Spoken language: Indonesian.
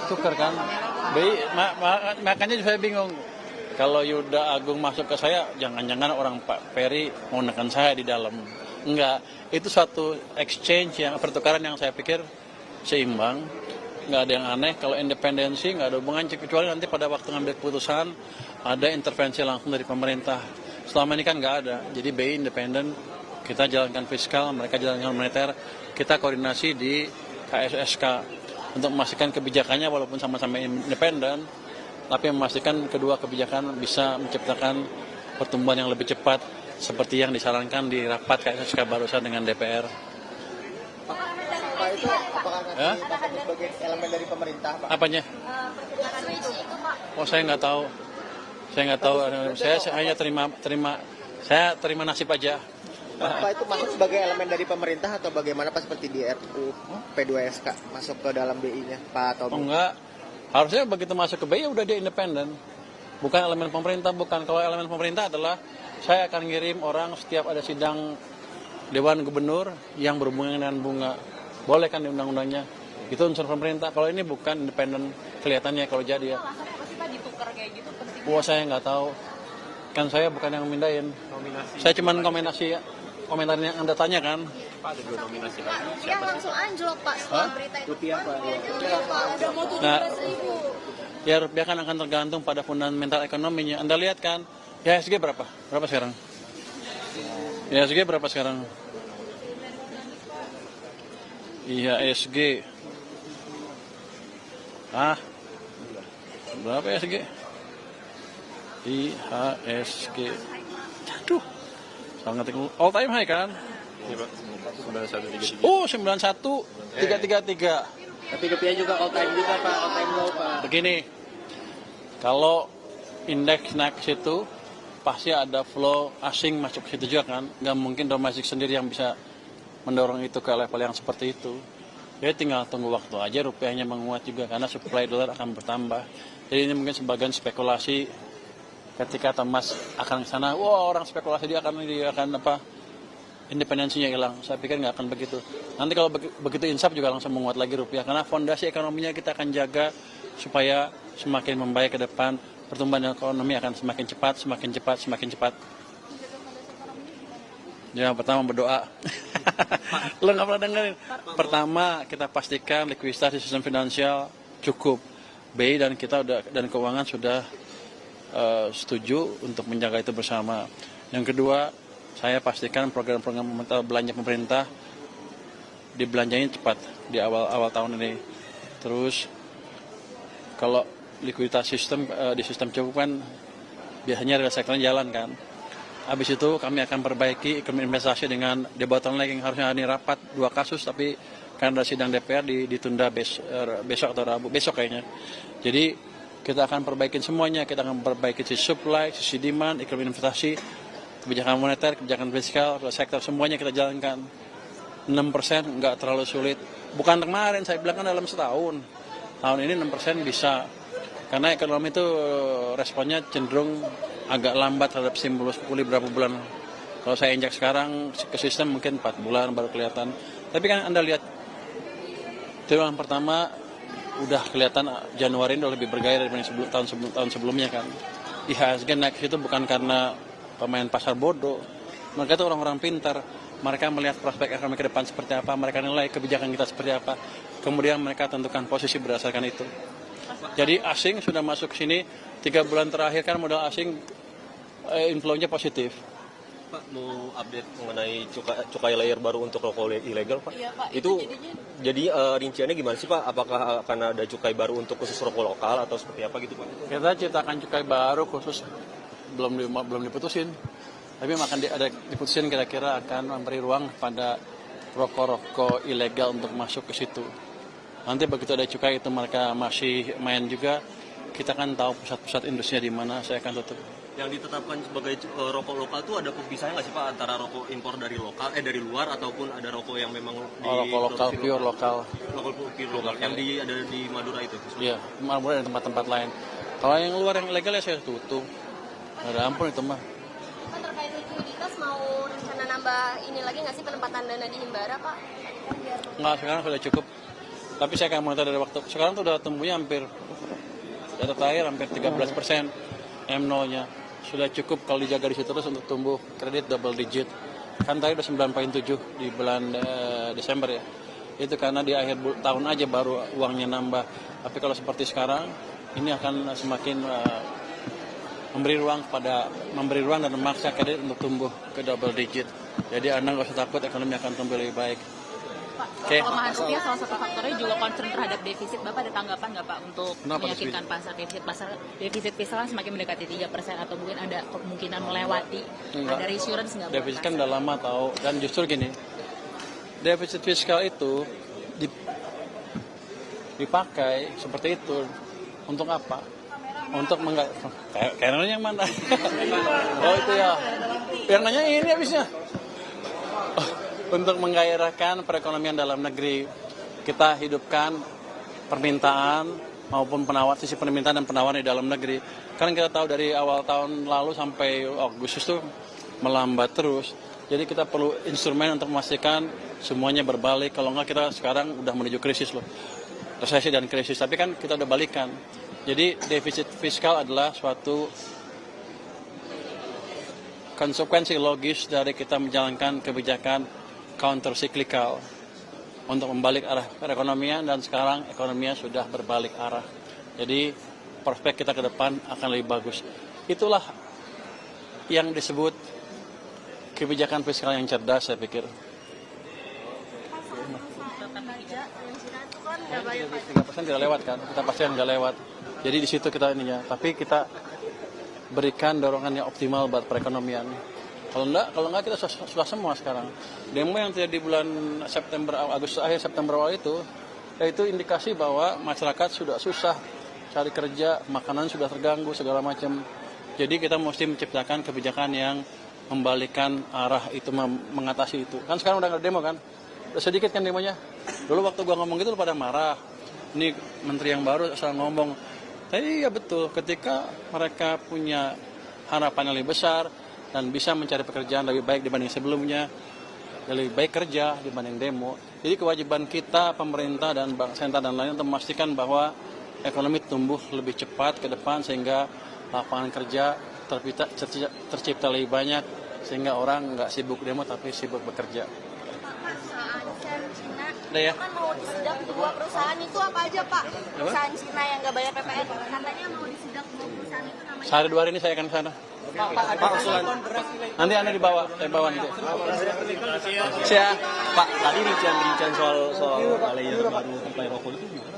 Tukar kan. Makanya saya bingung. Kalau Yuda Agung masuk ke saya, jangan-jangan orang Pak Ferry mau nekan saya di dalam. Enggak, itu suatu exchange yang pertukaran yang saya pikir seimbang. Nggak ada yang aneh. Kalau independensi nggak ada hubungan, kecuali nanti pada waktu ngambil keputusan ada intervensi langsung dari pemerintah. Selama ini kan nggak ada. Jadi BI independen, kita jalankan fiskal, mereka jalankan moneter, kita koordinasi di KSSK untuk memastikan kebijakannya walaupun sama-sama independen, tapi memastikan kedua kebijakan bisa menciptakan pertumbuhan yang lebih cepat seperti yang disarankan di rapat KSSK barusan dengan DPR. Pak, itu apakah nanti Pak sebagai elemen dari pemerintah, Pak? Apanya? Oh, saya nggak tahu. Saya hanya terima nasib aja. Pak, itu masuk sebagai elemen dari pemerintah atau bagaimana Pak, seperti di RUU P2SK masuk ke dalam BI-nya Pak Tommy? Oh, enggak. Harusnya begitu masuk ke BI udah dia independen. Bukan elemen pemerintah, bukan. Kalau elemen pemerintah adalah saya akan ngirim orang setiap ada sidang Dewan Gubernur yang berhubungan dengan bunga. Boleh kan di undang-undangnya. Itu unsur pemerintah. Kalau ini bukan independen kelihatannya kalau jadi ya. Wah, saya nggak tahu. Kan saya bukan yang mindahin. Saya cuma kombinasi ya. Komentarin yang Anda tanya kan. Pak, ada 2 nominasi lagi. Rupiah langsung anjlok Pak setelah berita itu. Rupiah, Pak. Udah mau 17.000. Ya rupiah kan akan tergantung pada fundamental ekonominya. Anda lihat kan, IHSG berapa? Berapa sekarang? IHSG berapa sekarang? IHSG. Berapa IHSG? IHSG. Aduh. Sangat all time high kan? Ini Pak, 9133. Oh, 91.333. Tapi rupiah juga all time juga Pak, all time low Pak. Begini, kalau indeks naik ke situ, pasti ada flow asing masuk ke situ juga kan. Nggak mungkin domestik sendiri yang bisa mendorong itu ke level yang seperti itu. Jadi tinggal tunggu waktu aja rupiahnya menguat juga karena supply dolar akan bertambah. Jadi ini mungkin sebagian spekulasi ketika Thomas akan ke sana, wah orang spekulasi dia akan independensinya hilang. Saya pikir nggak akan begitu. Nanti kalau begitu insaf juga langsung menguat lagi rupiah karena fondasi ekonominya kita akan jaga supaya semakin membaik ke depan. Pertumbuhan ekonomi akan semakin cepat. Ya, pertama berdoa. Lo nggak pernah dengerin. Pertama, kita pastikan likuiditas di sistem finansial cukup. BI dan kita dan keuangan sudah setuju untuk menjaga itu bersama. Yang kedua, saya pastikan program-program belanja pemerintah dibelanjain cepat di awal tahun ini. Terus, kalau likuiditas di sistem cukup kan biasanya real sektornya jalan kan. Habis itu kami akan perbaiki ekonomi investasi dengan debottlenecking. Harusnya ini rapat 2 kasus tapi karena sidang DPR ditunda besok atau Rabu, besok kayaknya. Jadi kita akan perbaikin semuanya, kita akan perbaiki sisi supply, sisi demand, ekonomi investasi, kebijakan moneter, kebijakan fiskal, sektor semuanya kita jalankan. 6% nggak terlalu sulit. Bukan kemarin, saya bilang kan dalam setahun. Tahun ini 6% bisa. Karena ekonomi itu responnya cenderung agak lambat terhadap stimulus pulih berapa bulan. Kalau saya injak sekarang ke sistem mungkin 4 bulan baru kelihatan. Tapi kan Anda lihat, triwulan pertama udah kelihatan Januari ini udah lebih bergairah dibanding tahun sebelumnya kan. IHSG naik itu bukan karena pemain pasar bodoh. Mereka itu orang-orang pintar. Mereka melihat prospek ekonomi ke depan seperti apa, mereka nilai kebijakan kita seperti apa. Kemudian mereka tentukan posisi berdasarkan itu. Jadi asing sudah masuk ke sini 3 bulan terakhir kan modal asing inflow-nya positif. Pak, mau update mengenai cukai layer baru untuk rokok ilegal, Pak? Iya, Pak. Itu jadi rinciannya gimana sih, Pak? Apakah akan ada cukai baru untuk khusus rokok lokal atau seperti apa gitu, Pak? Kita ciptakan cukai baru khusus belum diputusin. Tapi ada diputusin kira-kira akan memberi ruang pada rokok-rokok ilegal untuk masuk ke situ. Nanti begitu ada cukai itu mereka masih main juga, kita kan tahu pusat-pusat industrinya di mana, saya akan tutup. Yang ditetapkan sebagai rokok lokal itu ada pemisahnya nggak sih, Pak, antara rokok impor dari luar ataupun ada rokok yang memang rokok lokal, pure lokal. Rokok pure lokal yang ada di Madura itu? Iya, Madura dan tempat-tempat lain. Kalau yang luar yang ilegal ya saya tutup. Ada ampun itu mah. Pak, terkait likuiditas mau rencana nambah ini lagi nggak sih penempatan dana di Himbara, Pak? Nggak, sekarang sudah cukup. Tapi saya akan monitor dari waktu. Sekarang tuh udah tumbuhnya hampir, data terakhir hampir 13% M0-nya. Sudah cukup kalau dijaga di situ terus untuk tumbuh kredit double digit. Kan tadi udah 9,7 di bulan Desember ya. Itu karena di akhir tahun aja baru uangnya nambah. Tapi kalau seperti sekarang, ini akan semakin memberi ruang dan memaksa kredit untuk tumbuh ke double digit. Jadi Anda nggak usah takut, ekonomi akan tumbuh lebih baik. Pak, pelemahan rupiah salah satu faktornya juga concern terhadap defisit. Bapak ada tanggapan nggak Pak untuk meyakinkan pasar defisit fiskal semakin mendekati 3% atau mungkin ada kemungkinan melewati? Ada reassurance nggak? Defisit kan udah lama tahu, dan justru gini, defisit fiskal itu dipakai seperti itu untuk apa? Untuk kayaknya yang mana? Oh itu ya, yang nanya ini habisnya. Untuk menggairahkan perekonomian dalam negeri, kita hidupkan permintaan maupun sisi permintaan dan penawaran di dalam negeri. Kan kita tahu dari awal tahun lalu sampai Agustus itu melambat terus. Jadi kita perlu instrumen untuk memastikan semuanya berbalik. Kalau enggak kita sekarang udah menuju krisis loh, resesi dan krisis. Tapi kan kita udah balikan. Jadi defisit fiskal adalah suatu konsekuensi logis dari kita menjalankan kebijakan counter cyclical untuk membalik arah perekonomian, dan sekarang ekonominya sudah berbalik arah. Jadi prospek kita ke depan akan lebih bagus. Itulah yang disebut kebijakan fiskal yang cerdas, saya pikir. 3% tidak lewat kan, kita pasti nggak lewat. Jadi di situ kita ininya, tapi kita berikan dorongan yang optimal buat perekonomian. Kalau enggak kita susah semua sekarang. Demo yang terjadi di bulan Agustus akhir September awal itu indikasi bahwa masyarakat sudah susah cari kerja, makanan sudah terganggu segala macam. Jadi kita mesti menciptakan kebijakan yang membalikkan arah itu, mengatasi itu. Kan sekarang udah nggak demo kan? Udah sedikit kan demonya. Dulu waktu gua ngomong gitu pada marah. Ini menteri yang baru asal ngomong. Tapi ya betul, ketika mereka punya harapan yang lebih besar dan bisa mencari pekerjaan lebih baik dibanding sebelumnya, lebih baik kerja dibanding demo. Jadi kewajiban kita, pemerintah dan bank sentral dan lain untuk memastikan bahwa ekonomi tumbuh lebih cepat ke depan sehingga lapangan kerja tercipta lebih banyak, sehingga orang nggak sibuk demo tapi sibuk bekerja. Cina ya? Kan mau disidak 2 perusahaan itu apa aja Pak? Perusahaan Cina yang nggak bayar PPN, katanya mau disidak 2 perusahaan itu namanya. Sehari 2 hari ini saya akan ke sana. Pak usulan. Nanti Anda dibawa, saya bawa nanti. Pak, tadi rincian soal layer baru supply rokok itu gimana?